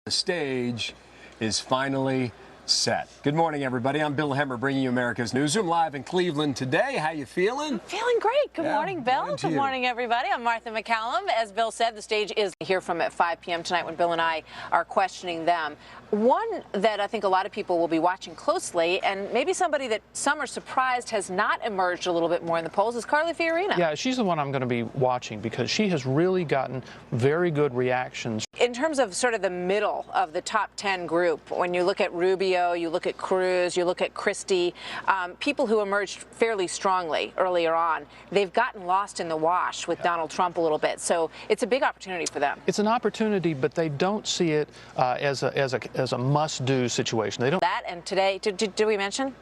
The stage is finally set. Good morning, everybody. I'm Bill Hemmer, bringing you America's Newsroom live in Cleveland today. How you feeling? Feeling great. Good morning, Bill. Good morning, everybody. I'm Martha MacCallum. As Bill said, the stage is here from at 5 p.m. tonight when Bill and I are questioning them. One that I think a lot of people will be watching closely, and maybe somebody that some are surprised has not emerged a little bit more in the polls, is Carly Fiorina. Yeah, she's the one I'm going to be watching because she has really gotten very good reactions. In terms of sort of the middle of the top 10 group, when you look at Rubio, you look at Cruz, you look at Christie, people who emerged fairly strongly earlier on, they've gotten lost in the wash with Donald Trump a little bit. So it's a big opportunity for them. It's an opportunity, but they don't see it as a must-do situation. They don't. That, and today, did we mention?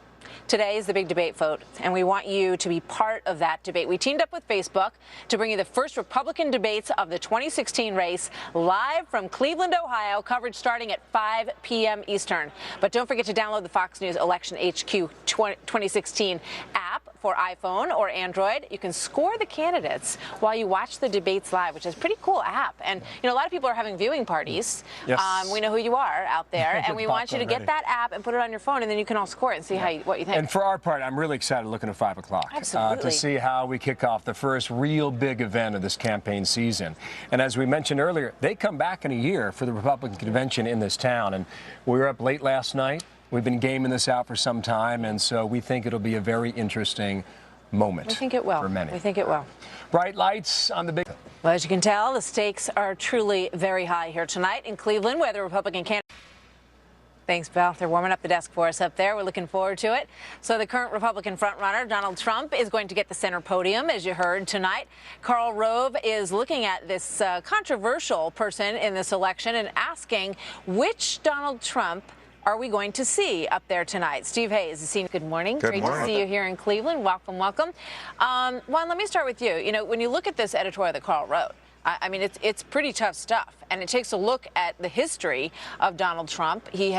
Today is the big debate vote, and we want you to be part of that debate. We teamed up with Facebook to bring you the first Republican debates of the 2016 race live from Cleveland, Ohio, coverage starting at 5 p.m. Eastern. But don't forget to download the Fox News Election HQ 2016 app for iPhone or Android. You can score the candidates while you watch the debates live, which is a pretty cool app. And, you know, a lot of people are having viewing parties. Yes. We know who you are out there, and we want you to get that app and put it on your phone, and then you can all score it and see what you think. And for our part, I'm really excited looking at 5 o'clock. Absolutely. To see how we kick off the first real big event of this campaign season. And as we mentioned earlier, they come back in a year for the Republican convention in this town. And we were up late last night. We've been gaming this out for some time, and so we think it'll be a very interesting moment. We think it will. For many. We think it will. Bright lights on the big... Well, as you can tell, the stakes are truly very high here tonight in Cleveland, where the Republican candidate... Thanks, Bill. They're warming up the desk for us up there. We're looking forward to it. So the current Republican frontrunner, Donald Trump, is going to get the center podium, as you heard tonight. Karl Rove is looking at this controversial person in this election and asking which Donald Trump are we going to see up there tonight? Steve Hayes is senior. Good morning. Good Great morning. to see you here in Cleveland. Welcome, welcome. Juan, let me start with you. You know, when you look at this editorial that Karl wrote, I mean, it's pretty tough stuff, and it takes a look at the history of Donald Trump. He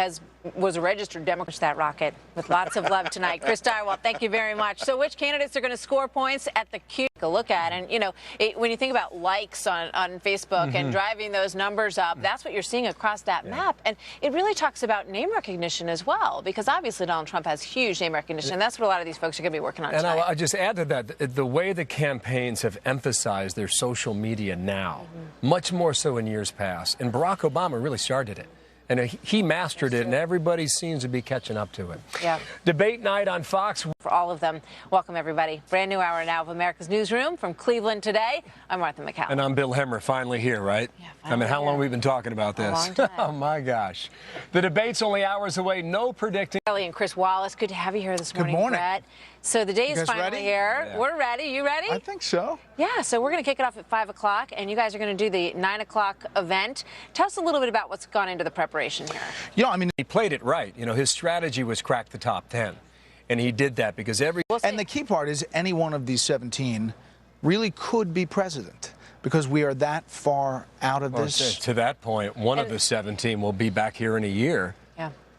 was a registered Democrat. That rocket with lots of love tonight. Chris Direwalt, thank you very much. So which candidates are going to score points at the Q? Take a look at, and you know, when you think about likes on Facebook and driving those numbers up, that's what you're seeing across that map, and it really talks about name recognition as well, because obviously Donald Trump has huge name recognition, and that's what a lot of these folks are going to be working on tonight. And I'll just add to that, the way the campaigns have emphasized their social media now, much more so in years past, and Barack Obama really started it. And he mastered it, and everybody seems to be catching up to it. Yeah. Debate night on Fox. For all of them, welcome everybody. Brand new hour now of America's Newsroom from Cleveland today. I'm Martha MacCallum. And I'm Bill Hemmer, finally here, right? Yeah, I mean, how long have we been talking about this? A long time. Oh, my gosh. The debate's only hours away, no predicting. Kelly and Chris Wallace, good to have you here this morning. Good morning. Brett. So the day is finally ready? here. Yeah. We're ready. You ready? I think so. Yeah, so we're going to kick it off at 5 o'clock, and you guys are going to do the 9 o'clock event. Tell us a little bit about what's gone into the preparation here. You know, I mean, He played it right. You know, his strategy was crack the top 10. And he did that because and the key part is any one of these 17 really could be president because we are that far out of this. To that point, one of the 17 will be back here in a year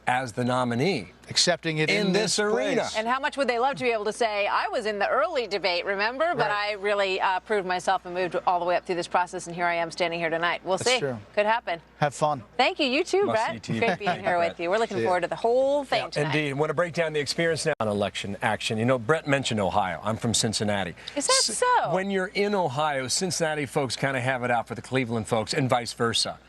as the nominee. Accepting it in this arena. place. And how much would they love to be able to say, I was in the early debate, remember? But I really proved myself and moved all the way up through this process, and here I am standing here tonight. We'll see. True. Could happen. Have fun. Thank you. You too, Must Brett. see to you. Great being here with you. We're looking See forward to the whole thing tonight. Indeed. I want to break down the experience now on election action. You know, Brett mentioned Ohio. I'm from Cincinnati. Is that so? When you're in Ohio, Cincinnati folks kind of have it out for the Cleveland folks and vice versa.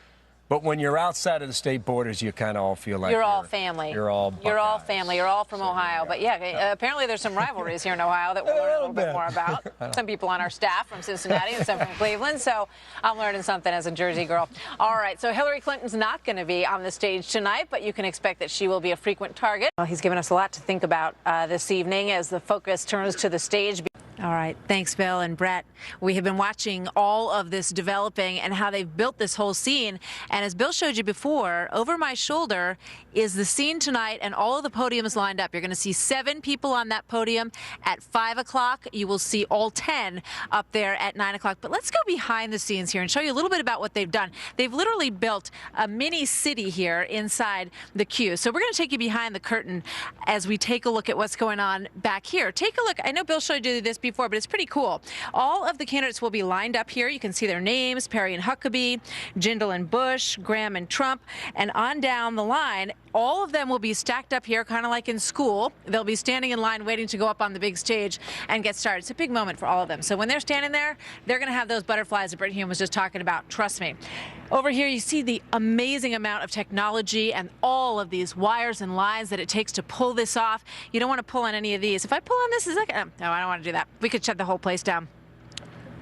But when you're outside of the state borders, you kind of all feel like you're all family. You're all family. You're all from Ohio. But yeah, apparently there's some rivalries here in Ohio that we'll learn a little bit more about. Some people on our staff from Cincinnati and some from Cleveland. So I'm learning something as a Jersey girl. All right. So Hillary Clinton's not going to be on the stage tonight, but you can expect that she will be a frequent target. Well, he's given us a lot to think about this evening as the focus turns to the stage. All right. Thanks, Bill and Brett. We have been watching all of this developing and how they've built this whole scene. And as Bill showed you before, over my shoulder is the scene tonight, and all of the podiums lined up. You're going to see 7 people on that podium at 5 o'clock. You will see all 10 up there at 9 o'clock. But let's go behind the scenes here and show you a little bit about what they've done. They've literally built a mini city here inside the queue. So we're going to take you behind the curtain as we take a look at what's going on back here. Take a look. I know Bill showed you this before. before, but it's pretty cool. All of the candidates will be lined up here. You can see their names: Perry and Huckabee, Jindal and Bush, Graham and Trump, and on down the line. All of them will be stacked up here, kind of like in school. They'll be standing in line waiting to go up on the big stage and get started. It's a big moment for all of them. So when they're standing there, they're going to have those butterflies that Brit Hume was just talking about. Trust me. Over here, you see the amazing amount of technology and all of these wires and lines that it takes to pull this off. You don't want to pull on any of these. If I pull on this, is that gonna, no, I don't want to do that. We could shut the whole place down.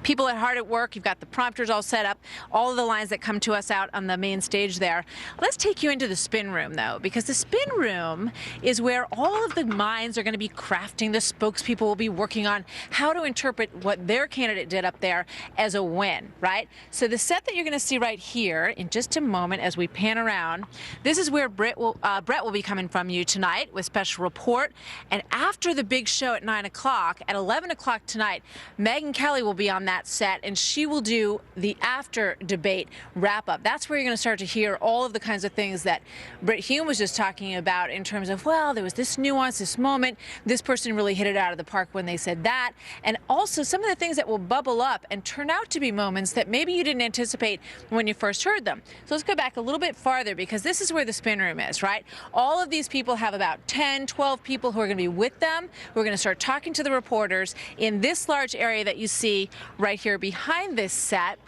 People are hard at work. You've got the prompters all set up, all of the lines that come to us out on the main stage there. Let's take you into the spin room, though, because the spin room is where all of the minds are going to be crafting. The spokespeople will be working on how to interpret what their candidate did up there as a win, right? So the set that you're going to see right here in just a moment as we pan around, this is where Brett will be coming from you tonight with special report. And after the big show at 9 o'clock, at 11 o'clock tonight, MacCallum will be on that set, and she will do the after debate wrap up. That's where you're going to start to hear all of the kinds of things that Brit Hume was just talking about in terms of, well, there was this nuance, this moment, this person really hit it out of the park when they said that, and also some of the things that will bubble up and turn out to be moments that maybe you didn't anticipate when you first heard them. So let's go back a little bit farther, because this is where the spin room is, right? All of these people have about 10, 12 people who are going to be with them, who are going to start talking to the reporters in this large area that you see right here behind this set.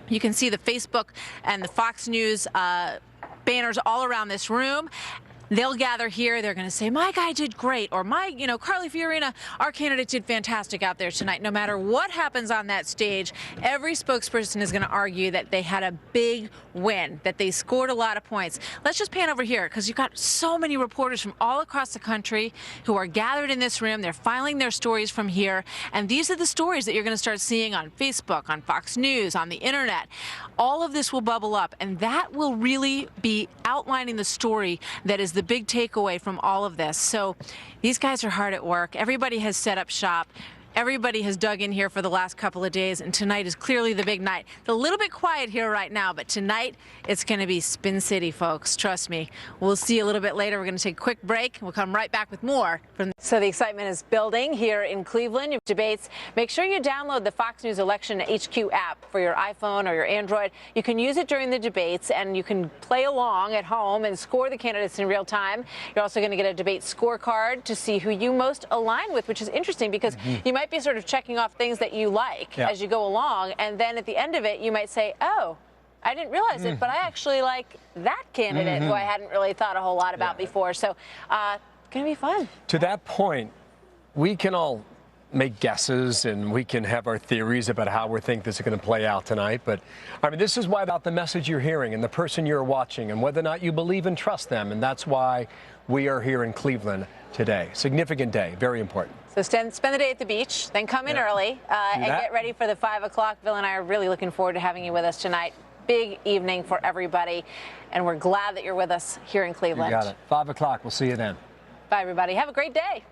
You can see the Facebook and the Fox News banners all around this room. They'll gather here. They're going to say, my guy did great, or Carly Fiorina, our candidate did fantastic out there tonight. No matter what happens on that stage, every spokesperson is going to argue that they had a big win, that they scored a lot of points. Let's just pan over here, because you've got so many reporters from all across the country who are gathered in this room. They're filing their stories from here, and these are the stories that you're going to start seeing on Facebook, on Fox News, on the internet. All of this will bubble up, and that will really be outlining the story that is the big takeaway from all of this. So these guys are hard at work. Everybody has set up shop. Everybody has dug in here for the last couple of days, and tonight is clearly the big night. It's a little bit quiet here right now, but tonight it's going to be Spin City, folks. Trust me. We'll see you a little bit later. We're going to take a quick break. We'll come right back with more. So the excitement is building here in Cleveland. Debates. Make sure you download the Fox News Election HQ app for your iPhone or your Android. You can use it during the debates, and you can play along at home and score the candidates in real time. You're also going to get a debate scorecard to see who you most align with, which is interesting, because you might be sort of checking off things that you like as you go along, and then at the end of it you might say, oh, I didn't realize it, but I actually like that candidate who I hadn't really thought a whole lot about before. So gonna be fun. To that point, we can all make guesses and we can have our theories about how we think this is going to play out tonight, but I mean, this is why about the message you're hearing and the person you're watching and whether or not you believe and trust them, and that's why we are here in Cleveland today. Significant day, very important. So spend the day at the beach, then come in early and get ready for the 5 o'clock. Bill and I are really looking forward to having you with us tonight. Big evening for everybody, and we're glad that you're with us here in Cleveland. You got it. 5 o'clock. We'll see you then. Bye, everybody. Have a great day.